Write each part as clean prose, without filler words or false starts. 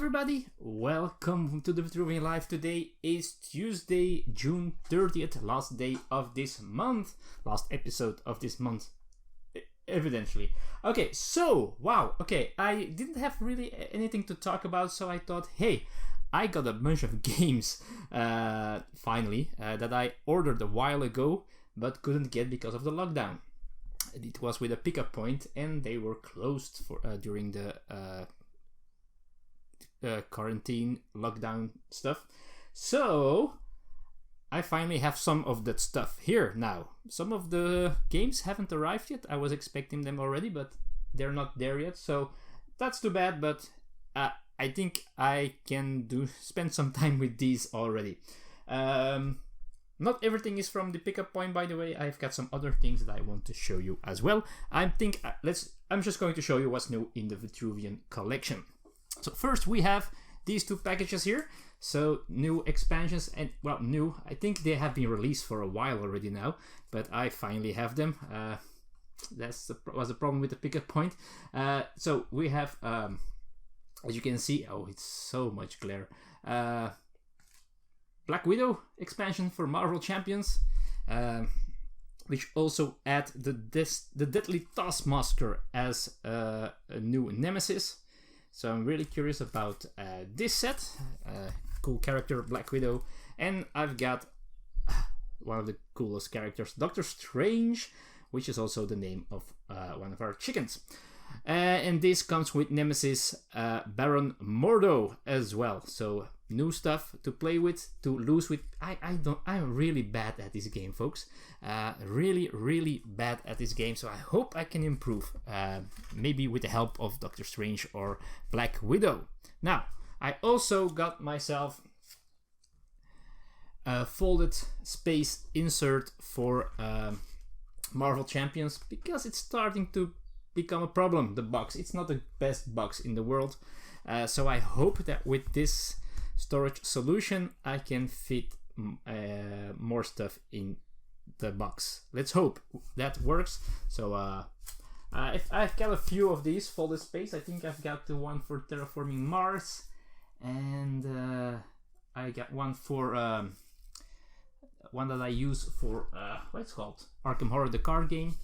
everybody, welcome to the Vitruvian Live. Today is Tuesday, June 30th, last day of this month, last episode of this month, evidently. Okay, so, wow, I didn't have really anything to talk about, so I thought, hey, I got a bunch of games, finally, that I ordered a while ago, but couldn't get because of the lockdown. It was with a pickup point, and they were closed for during the quarantine lockdown stuff. So I finally have some of that stuff here now. Some of the games haven't arrived yet. I was expecting them already, but they're not there yet. So that's too bad. But I think I can spend some time with these already. Not everything is from the pickup point, by the way. I've got some other things that I want to show you as well. I'm just going to show you what's new in the Vitruvian collection. So first we have these two packages here. So new expansions, and well, new. I think they have been released for a while already now, but I finally have them. Was the problem with the pickup point. So we have, as you can see, oh, it's so much glare. Black Widow expansion for Marvel Champions, which also add the Deadly Taskmaster as a new nemesis. So I'm really curious about this set. Cool character, Black Widow. And I've got one of the coolest characters, Doctor Strange, which is also the name of one of our chickens. And this comes with nemesis Baron Mordo as well. So new stuff to play with, to lose with. I'm really bad at this game, folks. Really bad at this game. So I hope I can improve. Maybe with the help of Doctor Strange or Black Widow. Now, I also got myself a folded space insert for Marvel Champions, because it's starting to become a problem, the box. It's not the best box in the world. So I hope that with this storage solution I can fit more stuff in the box. Let's hope that works. So if I've got a few of these folded space. I think I've got the one for terraforming Mars, and I got one for one that I use for what's called Arkham Horror, the card game,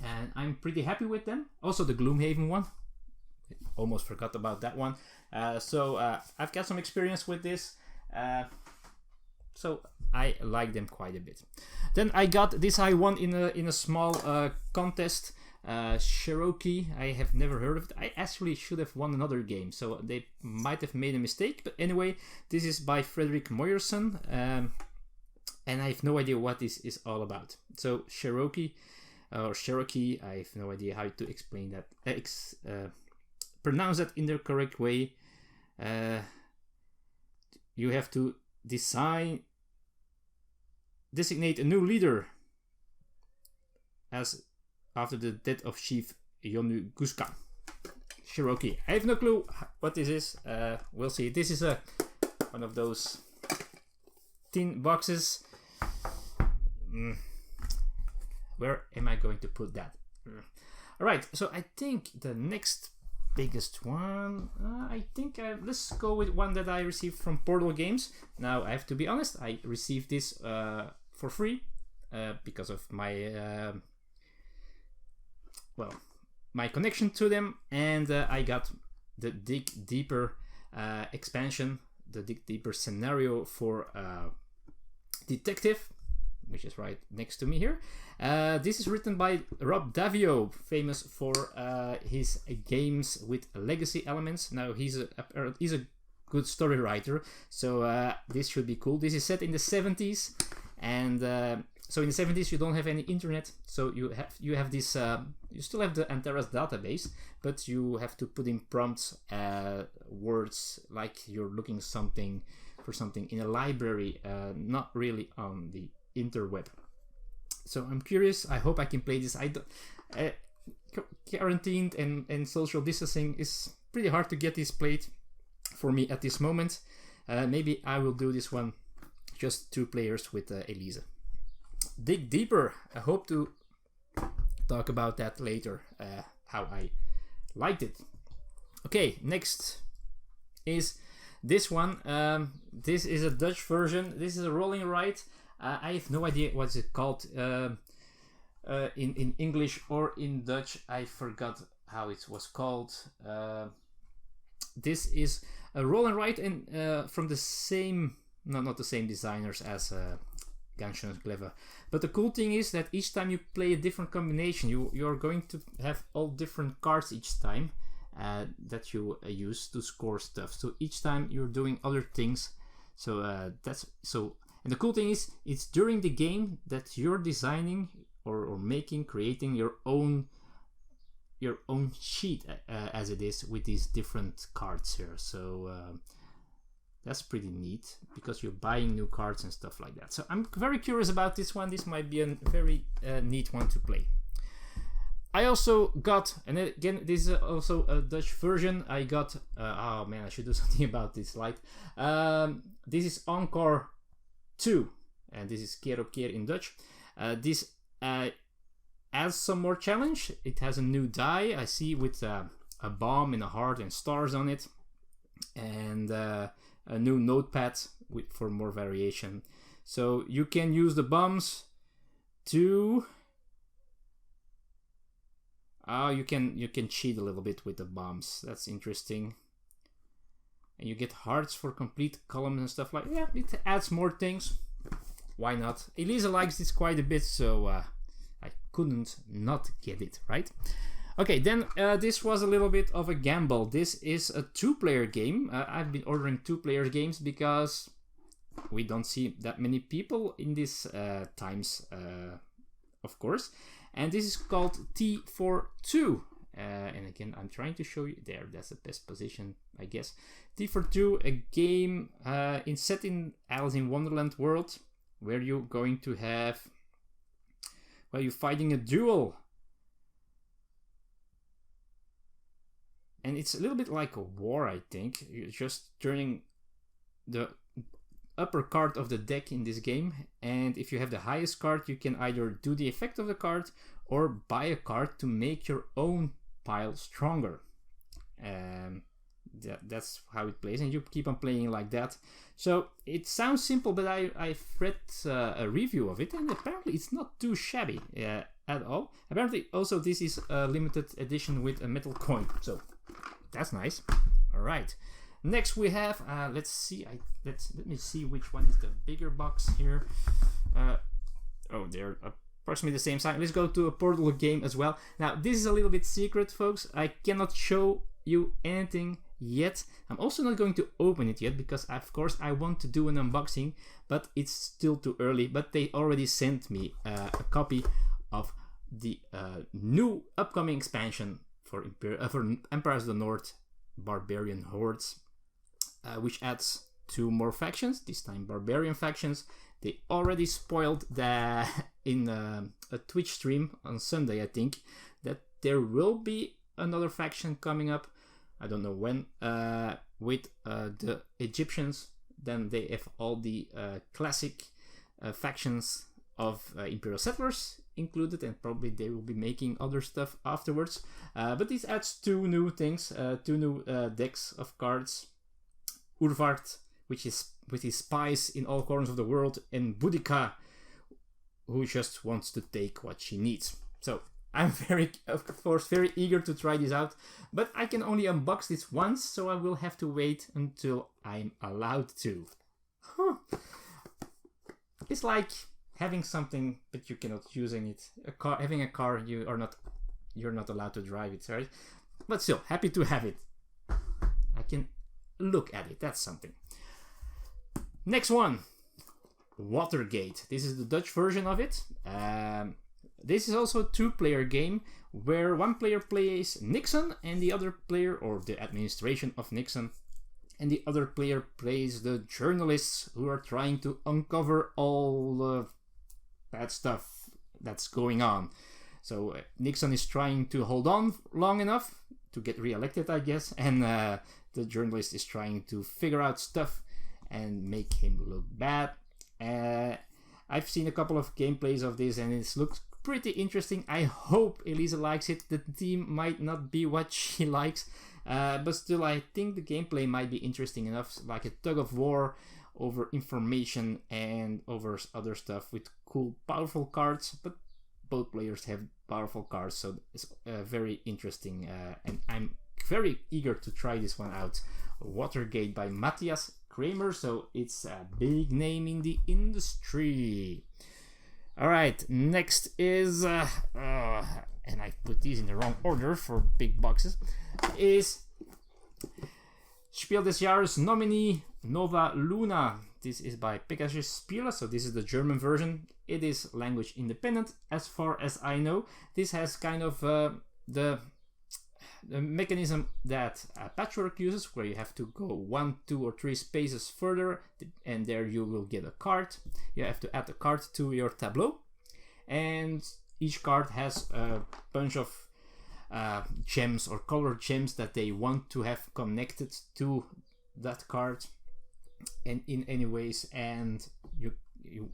and I'm pretty happy with them. Also the Gloomhaven one, almost forgot about that one. So I've got some experience with this, so I like them quite a bit. Then I got this. I won in a small contest. Cherokee. I have never heard of it. I actually should have won another game, so they might have made a mistake. But anyway, this is by Frederick Moyerson, and I have no idea what this is all about. So Cherokee, or Cherokee, I have no idea how to explain that. Pronounce that in the correct way. You have to designate a new leader as after the death of Chief Yonu Guska. Cherokee. I have no clue what this is. We'll see. This is one of those tin boxes. Where am I going to put that? Alright, so I think the next biggest one, let's go with one that I received from Portal Games. Now, I have to be honest, I received this for free because of my my connection to them, and I got the Dig Deeper expansion, the Dig Deeper scenario for Detective, which is right next to me here. This is written by Rob Davio, famous for his games with legacy elements. Now he's a good story writer, so this should be cool. This is set in the 70s, and so in the 70s you don't have any internet, so you have this you still have the Antares database, but you have to put in prompts, words like you're looking for something in a library, not really on the interweb. So I'm curious. I hope I can play this. Quarantined and social distancing is pretty hard to get this played for me at this moment. Maybe I will do this one just 2 players with Elisa. Dig Deeper. I hope to talk about that later, how I liked it. Okay, next is this one. This is a Dutch version. This is a rolling ride. I have no idea what's it called in English or in Dutch. I forgot how it was called. This is a rolling ride and from the same, no, not the same designers as Ganz schön clever. But the cool thing is that each time you play a different combination, you're going to have all different cards each time that you use to score stuff. So each time you're doing other things. So and the cool thing is, it's during the game that you're designing or creating your own sheet as it is with these different cards here. So that's pretty neat because you're buying new cards and stuff like that. So I'm very curious about this one. This might be a very neat one to play. I also got, and again, this is also a Dutch version. I got, oh man, I should do something about this light. This is Encore 2, and this is Keer op Keer in Dutch. This adds some more challenge. It has a new die, I see, with a bomb and a heart and stars on it, and a new notepad for more variation. So you can use the bombs to you can cheat a little bit with the bombs. That's interesting. And you get hearts for complete columns and stuff like that. Yeah, it adds more things. Why not? Elisa likes this quite a bit, so I couldn't not get it, right? Okay, then this was a little bit of a gamble. This is a 2-player game. I've been ordering 2-player games because we don't see that many people in these times, of course. And this is called T42. And again, I'm trying to show you there. That's the best position, I guess. T42, a game set in Alice in Wonderland world, where you're going to have, well, you're fighting a duel. And it's a little bit like a war, I think. You're just turning the upper card of the deck in this game, and if you have the highest card, you can either do the effect of the card or buy a card to make your own pile stronger. That's how it plays, and you keep on playing like that. So it sounds simple, but I've read a review of it, and apparently it's not too shabby at all. Apparently also this is a limited edition with a metal coin, so that's nice. All right. Next we have, let's see, let me see which one is the bigger box here. Oh, they're approximately the same size. Let's go to a Portal game as well. Now, this is a little bit secret, folks. I cannot show you anything yet. I'm also not going to open it yet because, of course, I want to do an unboxing, but it's still too early. But they already sent me a copy of the new upcoming expansion for Empires of the North Barbarian Hordes. Which adds 2 more factions, this time barbarian factions. They already spoiled in a Twitch stream on Sunday, I think, that there will be another faction coming up. I don't know when, with the Egyptians. Then they have all the classic factions of Imperial Settlers included, and probably they will be making other stuff afterwards. But this adds 2 new things, 2 new decks of cards. Urvart, which is with his spies in all corners of the world, and Boudica, who just wants to take what she needs. So I'm of course, very eager to try this out, but I can only unbox this once, so I will have to wait until I'm allowed to. It's like having something, but you cannot using it. Having a car, you're not allowed to drive it, right? But still, happy to have it. I can look at it, that's something. Next one, Watergate. This is the Dutch version of it. This is also a 2-player game where one player plays Nixon and the other player, or the administration of Nixon, and the other player plays the journalists who are trying to uncover all the bad stuff that's going on. So Nixon is trying to hold on long enough to get re-elected, I guess, and the journalist is trying to figure out stuff and make him look bad. I've seen a couple of gameplays of this and it looks pretty interesting. I hope Elisa likes it. The theme might not be what she likes. But still, I think the gameplay might be interesting enough, like a tug of war over information and over other stuff with cool, powerful cards. But both players have powerful cards, so it's very interesting, and I'm very eager to try this one out. Watergate by Matthias Kramer, so it's a big name in the industry. Alright, next is, and I put these in the wrong order for big boxes, is Spiel des Jahres nominee Nova Luna. This is by Pegasus Spiele, so this is the German version. It is language independent as far as I know. This has kind of the mechanism that Patchwork uses, where you have to go 1, 2, or 3 spaces further, and there you will get a card. You have to add a card to your tableau, and each card has a bunch of gems or colored gems that they want to have connected to that card, and in any ways, and you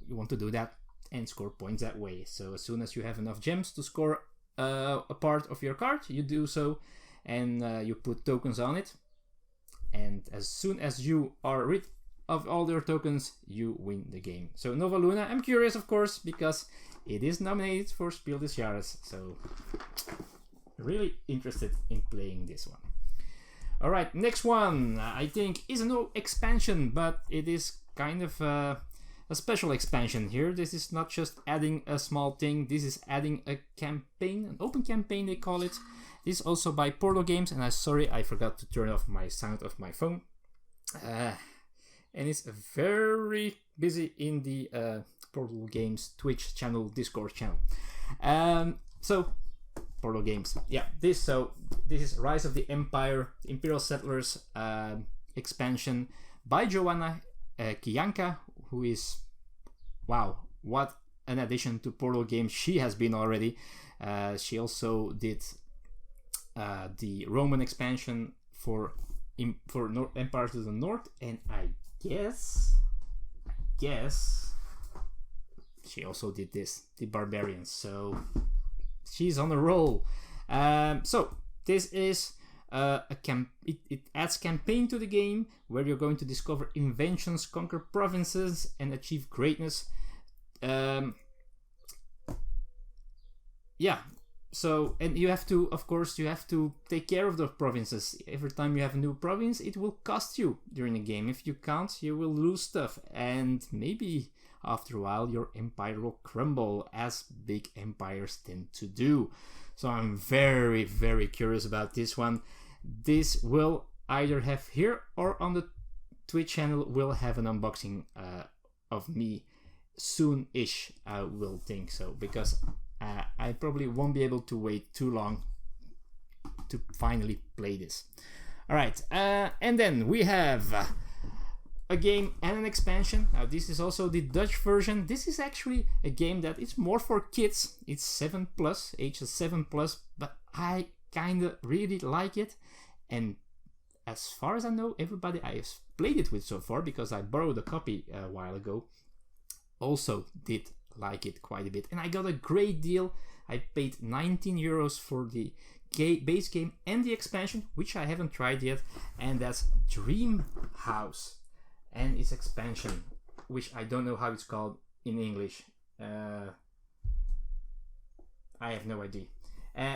want to do that and score points that way. So as soon as you have enough gems to score a part of your card, you do so, and you put tokens on it, and as soon as you are rid of all your tokens, you win the game. So Nova Luna, I'm curious, of course, because it is nominated for Spiel des Jahres, so really interested in playing this one. Alright, next one, I think is a no expansion, but it is kind of a special expansion here. This is not just adding a small thing, this is adding a campaign, an open campaign they call it. This is also by Portal Games, and I'm sorry I forgot to turn off my sound of my phone. And it's very busy in the Portal Games Twitch channel, Discord channel. So Portal Games, yeah, this is Rise of the Empire, the Imperial Settlers expansion by Joanna Kiyanka, who is, wow, what an addition to Portal Games she has been already. She also did the Roman expansion for Empire to the North, and I guess she also did this, the Barbarians, so she's on a roll. So this is it adds campaign to the game, where you're going to discover inventions, conquer provinces, and achieve greatness. Yeah, so, and you have to, of course, you have to take care of the provinces. Every time you have a new province, it will cost you during the game. If you can't, you will lose stuff, and maybe after a while your empire will crumble, as big empires tend to do. So I'm very, very curious about this one. This will either have here or on the Twitch channel will have an unboxing of me soon-ish, I will think so, because I probably won't be able to wait too long to finally play this. Alright, and then we have a game and an expansion. Now this is also the Dutch version. This is actually a game that is more for kids. It's 7+, ages 7+, but I kinda really like it. And as far as I know, everybody I've played it with so far, because I borrowed a copy a while ago, also did like it quite a bit, and I got a great deal. I paid 19 euros for the base game and the expansion, which I haven't tried yet, and that's Dream House and its expansion, which I don't know how it's called in English. I have no idea.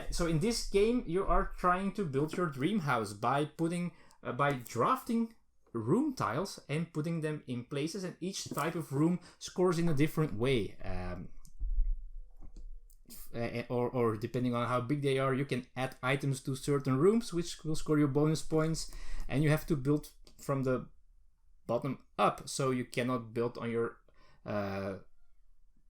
So in this game, you are trying to build your dream house by putting, by drafting room tiles and putting them in places, and each type of room scores in a different way. Or depending on how big they are, you can add items to certain rooms, which will score you bonus points, and you have to build from the bottom up, so you cannot build on your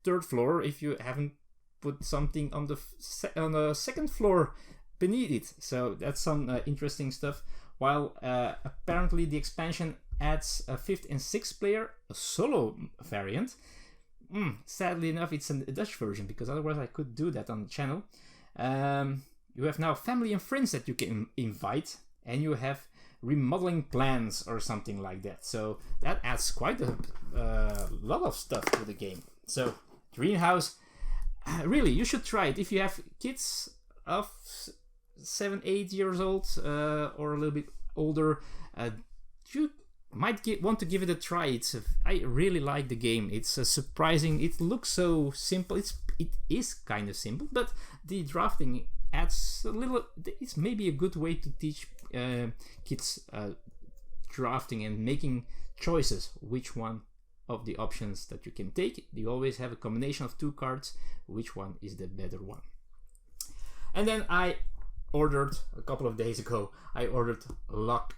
third floor if you haven't put something on the second floor beneath it. So that's some interesting stuff. While apparently the expansion adds a 5th and 6th player, a solo variant. Sadly enough, it's a Dutch version, because otherwise I could do that on the channel. You have now family and friends that you can invite, and you have remodeling plans or something like that. So that adds quite a lot of stuff to the game. So Dream House, really, you should try it if you have kids of 7-8 years old or a little bit older, you might want to give it a try. I really like the game. It's surprising. It looks so simple. It is kind of simple, but the drafting adds a little. It's maybe a good way to teach kids drafting and making choices. Which one of the options that you can take? You always have a combination of 2 cards. Which one is the better one? And then I ordered a couple of days ago. I ordered Lock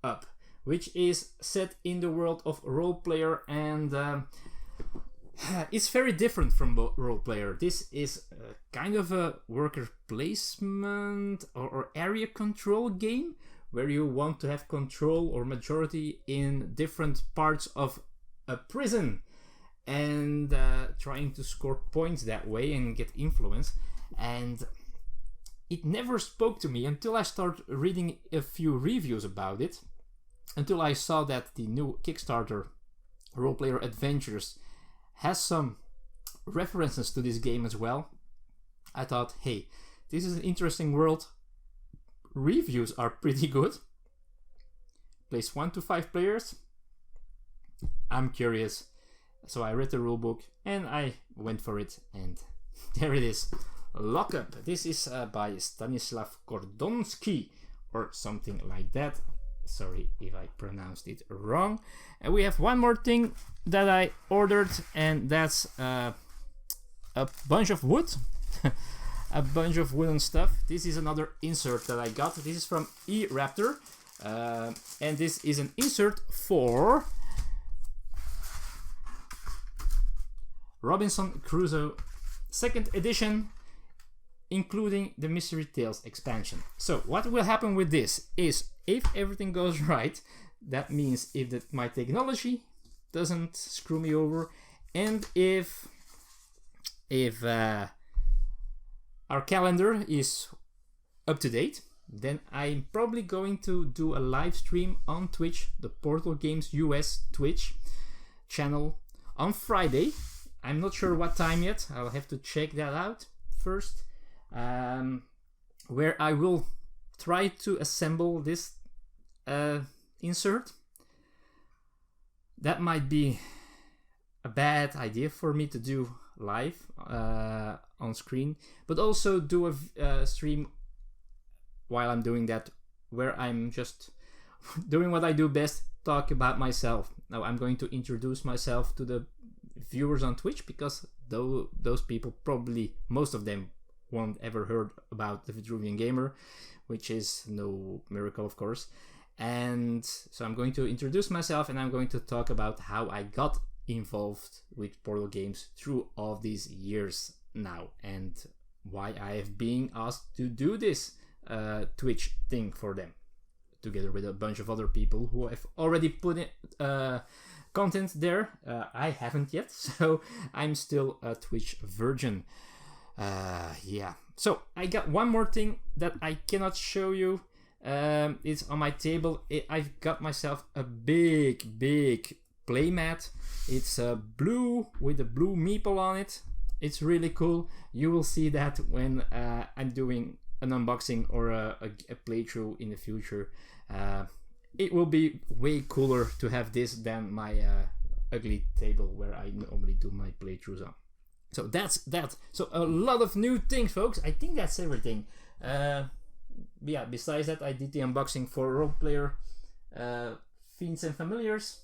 Up, which is set in the world of role player, and it's very different from role player. This is kind of a worker placement or area control game where you want to have control or majority in different parts of a prison and trying to score points that way and get influence. And it never spoke to me until I started reading a few reviews about it, until I saw that the new Kickstarter Roleplayer Adventures has some references to this game as well. I thought, hey, this is an interesting world. Reviews are pretty good. Plays 1 to 5 players. I'm curious. So I read the rulebook and I went for it, and there it is. Lock Up. This is by Stanislav Kordonsky or something like that. Sorry if I pronounced it wrong. And we have one more thing that I ordered, and that's a bunch of wood. A bunch of wooden stuff. This is another insert that I got. This is from eRaptor, and this is an insert for Robinson Crusoe 2nd edition, including the Mystery Tales expansion. So what will happen with this is, if everything goes right, that means if my technology doesn't screw me over, and if our calendar is up to date, then I'm probably going to do a live stream on Twitch, the Portal Games US Twitch channel, on Friday. I'm not sure what time yet. I'll have to check that out first. Where I will try to assemble this insert. That might be a bad idea for me to do live on screen, but also do a stream while I'm doing that, where I'm just doing what I do best, talk about myself. Now I'm going to introduce myself to the viewers on Twitch, because those people, probably most of them, won't ever heard about the Vitruvian Gamer, which is no miracle, of course. And so I'm going to introduce myself, and I'm going to talk about how I got involved with Portal Games through all these years now, and why I have been asked to do this Twitch thing for them, together with a bunch of other people who have already put in content there. I haven't yet, so I'm still a Twitch virgin. Yeah. So I got one more thing that I cannot show you. It's on my table. I've got myself a big playmat. It's blue with a blue meeple on it. It's really cool. You will see that when I'm doing an unboxing or a playthrough in the future. It will be way cooler to have this than my ugly table where I normally do my playthroughs on. So that's that. So a lot of new things, folks. I think that's everything. Yeah, besides that, I did the unboxing for Roleplayer Fiends and Familiars.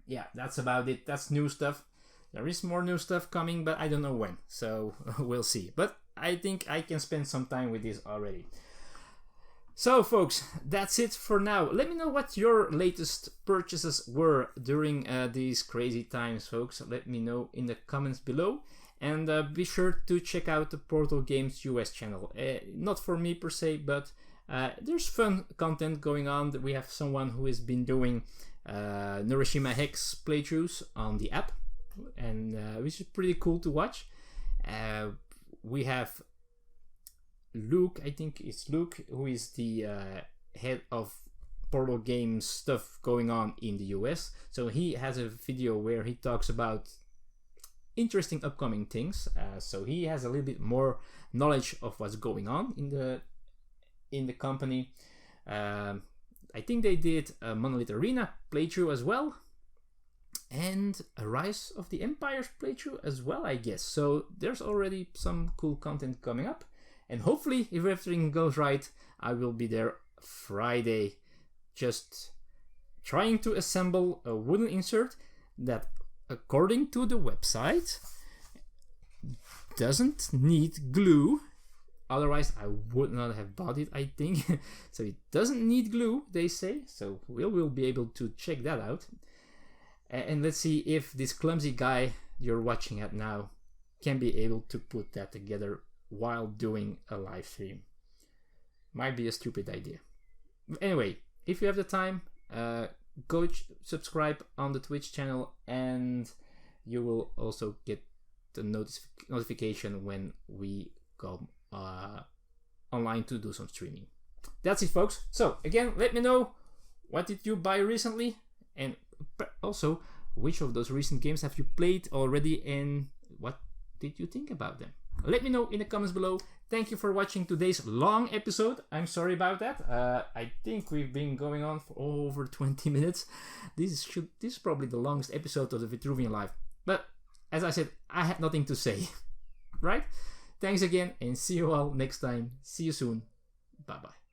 Yeah, that's about it. That's new stuff. There is more new stuff coming, but I don't know when. So we'll see. But I think I can spend some time with this already. So folks, that's it for now. Let me know what your latest purchases were during these crazy times, folks. Let me know in the comments below. And be sure to check out the Portal Games US channel. Not for me per se, but there's fun content going on. We have someone who has been doing Nurashima Hex playthroughs on the app, and which is pretty cool to watch. We have Luke, I think it's Luke, who is the head of Portal Games stuff going on in the US. So he has a video where he talks about interesting upcoming things. So he has a little bit more knowledge of what's going on in the in the company. I think they did a Monolith Arena playthrough as well, and a Rise of the Empires playthrough as well, I guess. So there's already some cool content coming up, and hopefully, if everything goes right, I will be there Friday, just trying to assemble a wooden insert that, according to the website, doesn't need glue. Otherwise, I would not have bought it, I think. So it doesn't need glue, they say. So we'll be able to check that out. And let's see if this clumsy guy you're watching at now can be able to put that together while doing a live stream. Might be a stupid idea. Anyway, if you have the time, go subscribe on the Twitch channel, and you will also get the notification when we go online to do some streaming. That's it, folks. So again, let me know, what did you buy recently, and also which of those recent games have you played already, and what did you think about them? Let me know in the comments below. Thank you for watching today's long episode. I'm sorry about that. I think we've been going on for over 20 minutes. This is probably the longest episode of the Vitruvian Live. But as I said, I had nothing to say. Right? Thanks again, and see you all next time. See you soon. Bye bye.